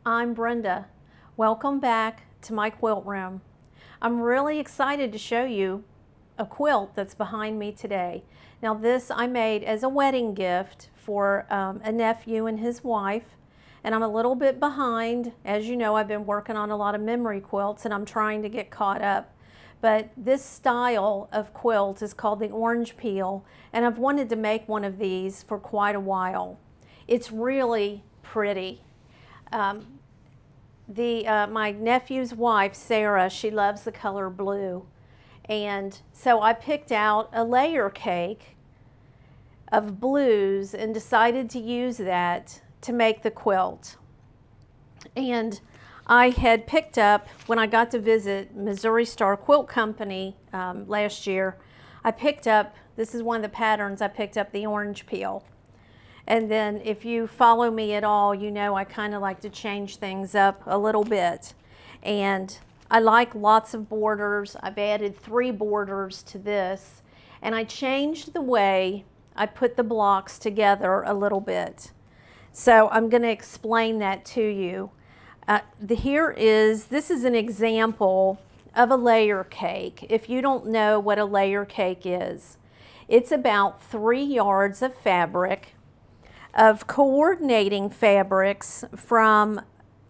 I'm Brenda. Welcome back to my quilt room. I'm really excited to show you a quilt that's behind me today. Now this I made as a wedding gift for a nephew and his wife, and I'm a little bit behind. As you know, I've been working on a lot of memory quilts and I'm trying to get caught up. But this style of quilt is called the orange peel, and I've wanted to make one of these for quite a while. It's really pretty. My nephew's wife, Sarah, she loves the color blue. And so I picked out a layer cake of blues and decided to use that to make the quilt. And I had picked up, when I got to visit Missouri Star Quilt Company last year, I picked up, this is one of the patterns, I picked up the orange peel. And then if you follow me at all, you know I kind of like to change things up a little bit. And I like lots of borders. I've added 3 borders to this. And I changed the way I put the blocks together a little bit. So I'm going to explain that to you. This is an example of a layer cake. If you don't know what a layer cake is, it's about 3 yards of fabric, of coordinating fabrics from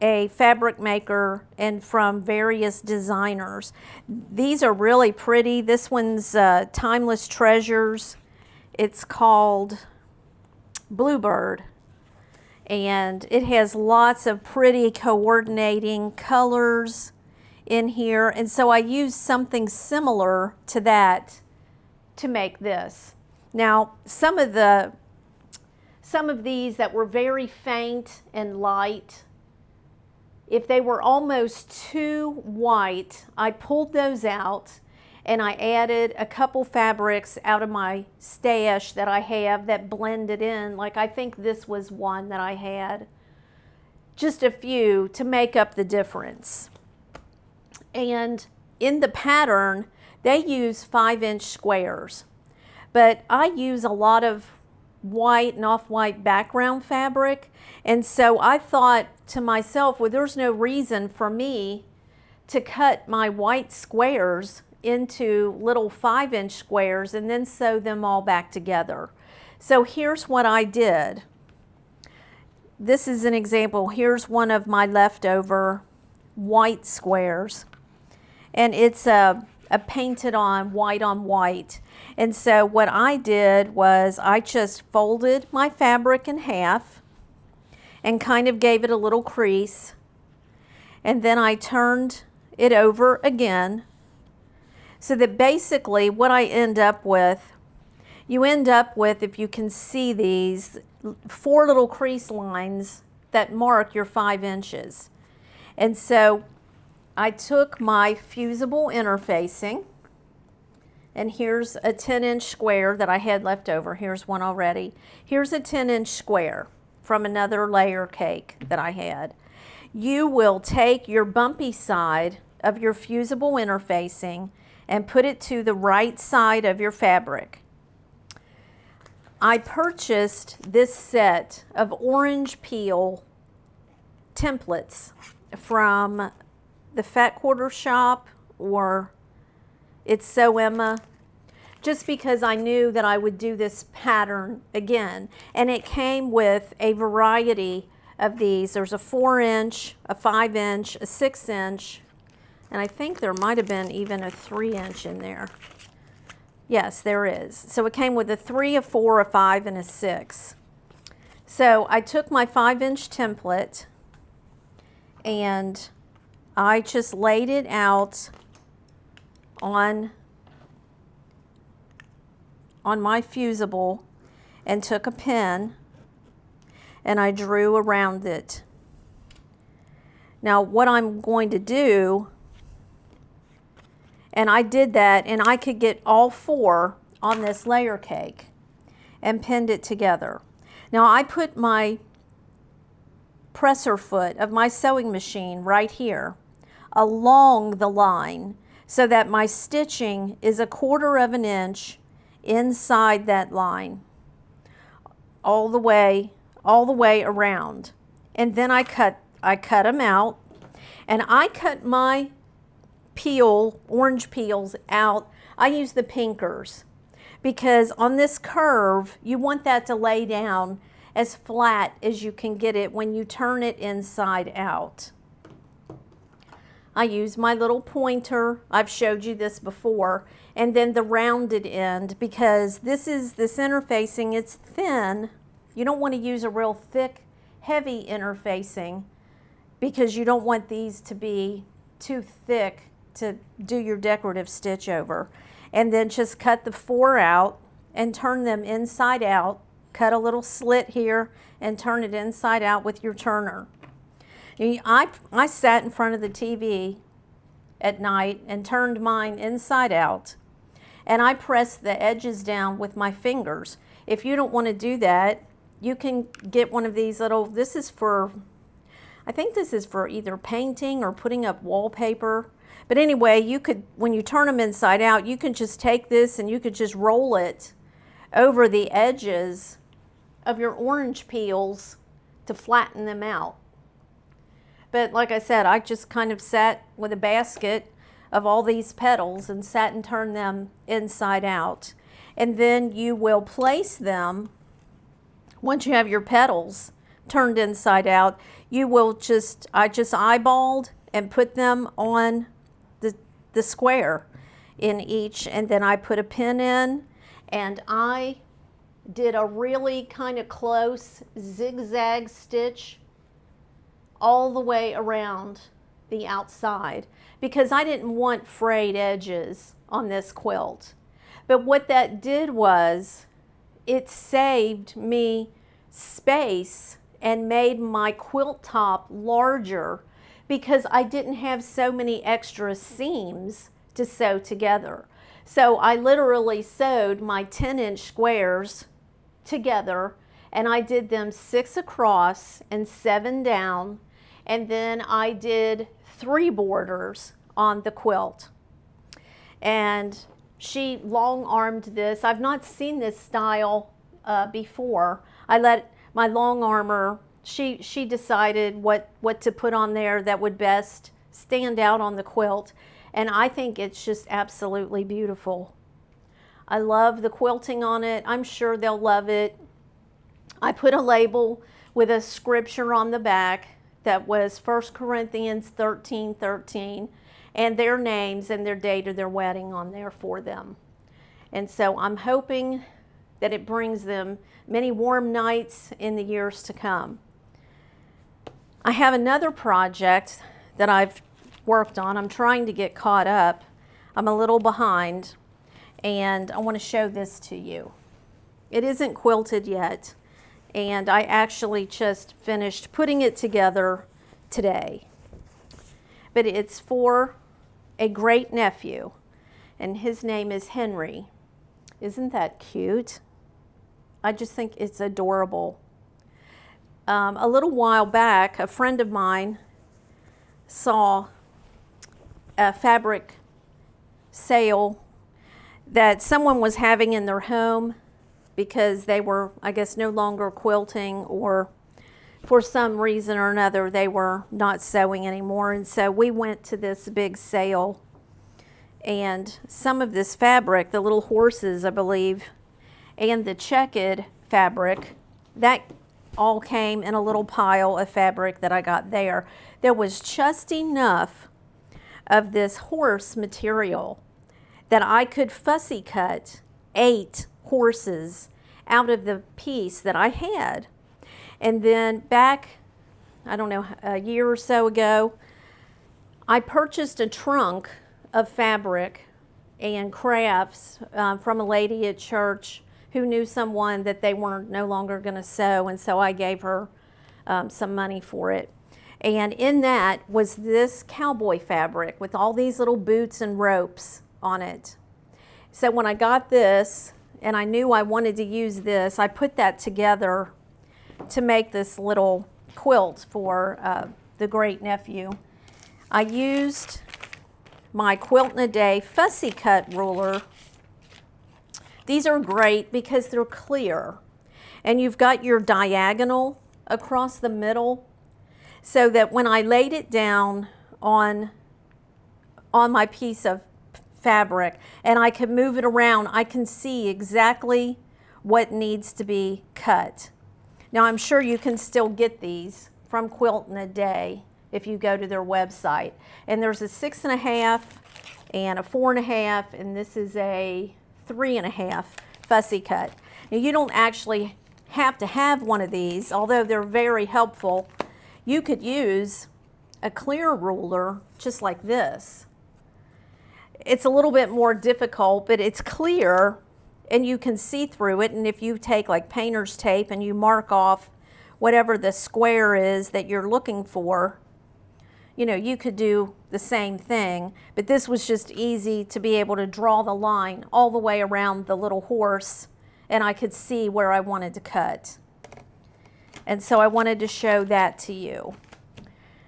a fabric maker and from various designers. These are really pretty. This one's Timeless Treasures. It's called Bluebird, and it has lots of pretty coordinating colors in here, and so I used something similar to that to make this. Now some of these that were very faint and light, if they were almost too white, I pulled those out and I added a couple fabrics out of my stash that I have that blended in. Like I think this was one that I had, just a few to make up the difference. And in the pattern, they use 5-inch squares, but I use a lot of white and off-white background fabric, and so I thought to myself, well, there's no reason for me to cut my white squares into little 5-inch squares and then sew them all back together. So here's what I did. This is an example. Here's one of my leftover white squares, and it's a painted on white. And so what I did was I just folded my fabric in half and kind of gave it a little crease, and then I turned it over again, so that basically what I end up with, if you can see these, 4 little crease lines that mark your 5 inches. And so I took my fusible interfacing, and here's a 10-inch square that I had left over. Here's one already. Here's a 10-inch square from another layer cake that I had. You will take your bumpy side of your fusible interfacing and put it to the right side of your fabric. I purchased this set of orange peel templates from the Fat Quarter Shop, or it's Sew Emma, just because I knew that I would do this pattern again. And it came with a variety of these. There's a 4-inch, a 5-inch, a 6-inch, and I think there might have been even a 3-inch in there. Yes, there is. So it came with a 3, a 4, a 5, and a 6. So I took my 5-inch template and I just laid it out on my fusible and took a pen and I drew around it. Now what I'm going to do, and I did that, and I could get all 4 on this layer cake and pinned it together. Now I put my presser foot of my sewing machine right here along the line, so that my stitching is 1/4 of an inch inside that line, all the way around. And then I cut I cut them out, and I cut my orange peels out. I use the pinkers because on this curve, you want that to lay down as flat as you can get it when you turn it inside out. I use my little pointer. I've showed you this before. And then the rounded end, because this is this interfacing, it's thin. You don't want to use a real thick, heavy interfacing because you don't want these to be too thick to do your decorative stitch over. And then just cut the 4 out and turn them inside out. Cut a little slit here and turn it inside out with your turner. I sat in front of the TV at night and turned mine inside out, and I pressed the edges down with my fingers. If you don't want to do that, you can get one of these little, this is for, I think this is for either painting or putting up wallpaper. But anyway, you could, when you turn them inside out, you can just take this and you could just roll it over the edges of your orange peels to flatten them out. But like I said, I just kind of sat with a basket of all these petals and sat and turned them inside out. And then you will place them, once you have your petals turned inside out, you will I just eyeballed and put them on the square in each, and then I put a pin in, and I did a really kind of close zigzag stitch all the way around the outside because I didn't want frayed edges on this quilt. But what that did was it saved me space and made my quilt top larger because I didn't have so many extra seams to sew together. So I literally sewed my 10-inch squares together, and I did them 6 across and 7 down, and then I did 3 borders on the quilt. And she long-armed this. I've not seen this style before. I let my long armer, she decided what to put on there that would best stand out on the quilt, and I think it's just absolutely beautiful. I love the quilting on it. I'm sure they'll love it. I put a label with a scripture on the back that was 1 Corinthians 13:13, and their names and their date of their wedding on there for them. And so I'm hoping that it brings them many warm nights in the years to come. I have another project that I've worked on. I'm trying to get caught up. I'm a little behind, and I want to show this to you. It isn't quilted yet, and I actually just finished putting it together today. But it's for a great nephew, and his name is Henry. Isn't that cute? I just think it's adorable. A little while back, a friend of mine saw a fabric sale that someone was having in their home because they were, I guess, no longer quilting, or for some reason or another they were not sewing anymore. And so we went to this big sale, and some of this fabric, the little horses, I believe, and the checkered fabric, that all came in a little pile of fabric that I got there. There was just enough of this horse material that I could fussy cut 8 horses out of the piece that I had. And then back, I don't know, a year or so ago, I purchased a trunk of fabric and crafts from a lady at church who knew someone that they weren't no longer going to sew, and so I gave her some money for it. And in that was this cowboy fabric with all these little boots and ropes on it. So when I got this, and I knew I wanted to use this, I put that together to make this little quilt for the great nephew. I used my Quilt in a Day fussy cut ruler. These are great because they're clear, and you've got your diagonal across the middle. so that when I laid it down on my piece of fabric and I can move it around, I can see exactly what needs to be cut. Now I'm sure you can still get these from Quilt in a Day if you go to their website. And there's a 6.5 and a 4.5, and this is a 3.5 fussy cut. Now you don't actually have to have one of these, although they're very helpful. You could use a clear ruler just like this. It's a little bit more difficult, but it's clear and you can see through it. And if you take like painter's tape and you mark off whatever the square is that you're looking for, you know, you could do the same thing, but this was just easy to be able to draw the line all the way around the little horse, and I could see where I wanted to cut. And so I wanted to show that to you.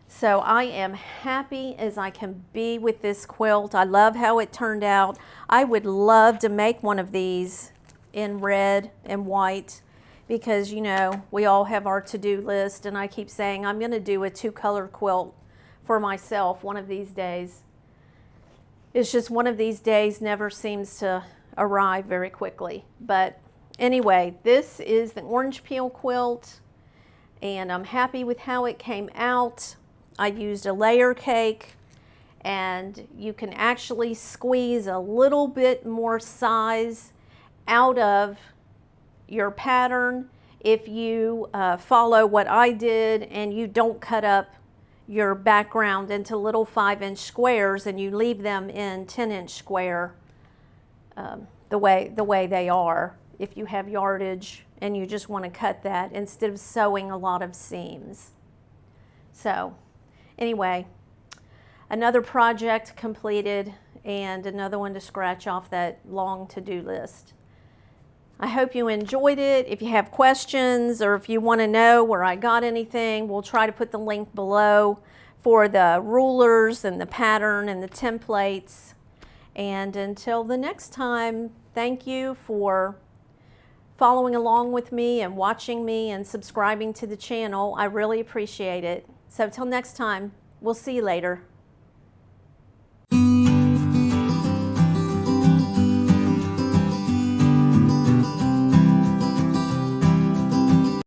So I am happy as I can be with this quilt. I love how it turned out. I would love to make one of these in red and white, because you know, we all have our to-do list, and I keep saying I'm going to do a 2-color quilt for myself one of these days. It's just one of these days never seems to arrive very quickly. But anyway, this is the orange peel quilt, and I'm happy with how it came out. I used a layer cake, and you can actually squeeze a little bit more size out of your pattern if you follow what I did and you don't cut up your background into little 5-inch squares and you leave them in 10-inch square the way they are. If you have yardage and you just want to cut that instead of sewing a lot of seams. So anyway, another project completed and another one to scratch off that long to-do list. I hope you enjoyed it. If you have questions or if you want to know where I got anything, we'll try to put the link below for the rulers and the pattern and the templates. And until the next time, thank you for following along with me and watching me and subscribing to the channel. I really appreciate it. So till next time, we'll see you later.